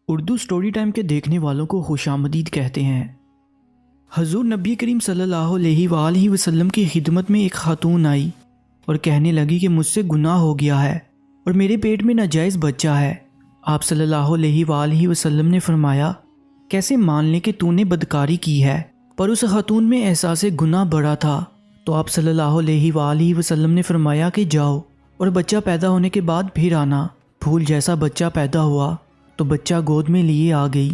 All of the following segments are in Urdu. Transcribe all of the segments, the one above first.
اردو سٹوری ٹائم کے دیکھنے والوں کو خوش آمدید کہتے ہیں۔ حضور نبی کریم صلی اللہ علیہ وآلہ وسلم کی خدمت میں ایک خاتون آئی اور کہنے لگی کہ مجھ سے گناہ ہو گیا ہے اور میرے پیٹ میں ناجائز بچہ ہے۔ آپ صلی اللہ علیہ وآلہ وسلم نے فرمایا، کیسے مان لیں کہ تو نے بدکاری کی ہے؟ پر اس خاتون میں احساس گناہ بڑا تھا، تو آپ صلی اللہ علیہ وآلہ وسلم نے فرمایا کہ جاؤ اور بچہ پیدا ہونے کے بعد پھر آنا۔ پھول جیسا بچہ پیدا ہوا تو بچہ گود میں لیے آ گئی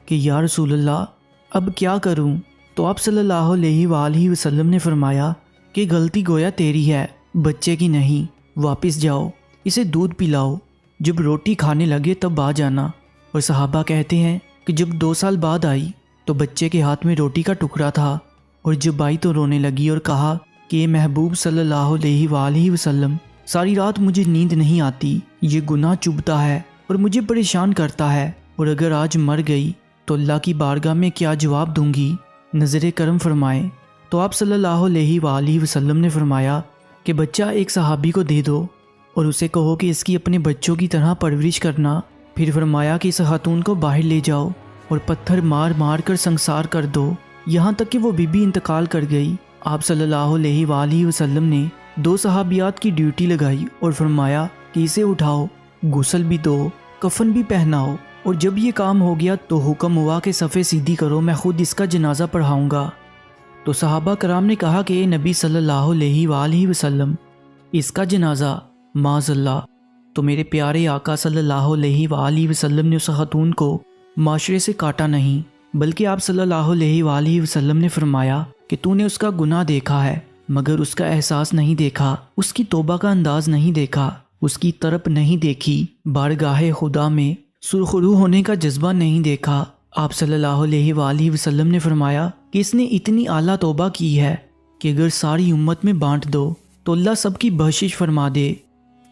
کہ یا رسول اللہ اب کیا کروں؟ تو آپ صلی اللہ علیہ وآلہ وسلم نے فرمایا کہ غلطی گویا تیری ہے، بچے کی نہیں، واپس جاؤ، اسے دودھ پلاؤ، جب روٹی کھانے لگے تب آ جانا۔ اور صحابہ کہتے ہیں کہ جب 2 سال بعد آئی تو بچے کے ہاتھ میں روٹی کا ٹکڑا تھا، اور جب آئی تو رونے لگی اور کہا کہ اے محبوب صلی اللہ علیہ وآلہ وسلم، ساری رات مجھے نیند نہیں آتی، یہ گناہ چبھتا ہے اور مجھے پریشان کرتا ہے، اور اگر آج مر گئی تو اللہ کی بارگاہ میں کیا جواب دوں گی؟ نظر کرم فرمائیں۔ تو آپ صلی اللہ علیہ وآلہ وسلم نے فرمایا کہ بچہ ایک صحابی کو دے دو اور اسے کہو کہ اس کی اپنے بچوں کی طرح پرورش کرنا۔ پھر فرمایا کہ اس خاتون کو باہر لے جاؤ اور پتھر مار مار کر سنسار کر دو، یہاں تک کہ وہ بی بی انتقال کر گئی۔ آپ صلی اللہ علیہ وآلہ وسلم نے 2 صحابیات کی ڈیوٹی لگائی اور فرمایا کہ اسے اٹھاؤ، غسل بھی دو، کفن بھی پہناؤ، اور جب یہ کام ہو گیا تو حکم ہوا کہ صفیں سیدھی کرو، میں خود اس کا جنازہ پڑھاؤں گا۔ تو صحابہ کرام نے کہا کہ اے نبی صلی اللہ علیہ وآلہ وسلم، اس کا جنازہ معاذ اللہ۔ تو میرے پیارے آقا صلی اللہ علیہ وآلہ وسلم نے اس خاتون کو معاشرے سے کاٹا نہیں، بلکہ آپ صلی اللہ علیہ وآلہ وسلم نے فرمایا کہ تو نے اس کا گناہ دیکھا ہے مگر اس کا احساس نہیں دیکھا، اس کی توبہ کا انداز نہیں دیکھا، اس کی طرف نہیں دیکھی، بارگاہ خدا میں سرخرو ہونے کا جذبہ نہیں دیکھا۔ آپ صلی اللہ علیہ وآلہ وسلم نے فرمایا کہ اس نے اتنی اعلیٰ توبہ کی ہے کہ اگر ساری امت میں بانٹ دو تو اللہ سب کی بخشش فرما دے۔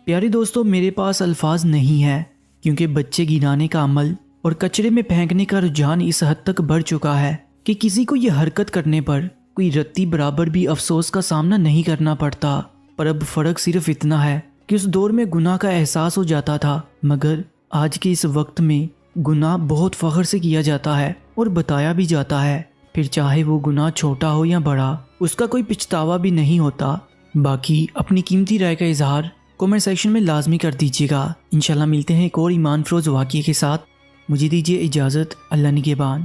پیارے دوستو، میرے پاس الفاظ نہیں ہے کیونکہ بچے گرانے کا عمل اور کچرے میں پھینکنے کا رجحان اس حد تک بڑھ چکا ہے کہ کسی کو یہ حرکت کرنے پر کوئی رتی برابر بھی افسوس کا سامنا نہیں کرنا پڑتا۔ پر اب فرق صرف اتنا ہے کہ اس دور میں گناہ کا احساس ہو جاتا تھا، مگر آج کے اس وقت میں گناہ بہت فخر سے کیا جاتا ہے اور بتایا بھی جاتا ہے، پھر چاہے وہ گناہ چھوٹا ہو یا بڑا، اس کا کوئی پچھتاوا بھی نہیں ہوتا۔ باقی اپنی قیمتی رائے کا اظہار کمنٹ سیکشن میں لازمی کر دیجیے گا۔ انشاءاللہ ملتے ہیں ایک اور ایمان فروز واقعے کے ساتھ۔ مجھے دیجیے اجازت، اللہ نگہبان۔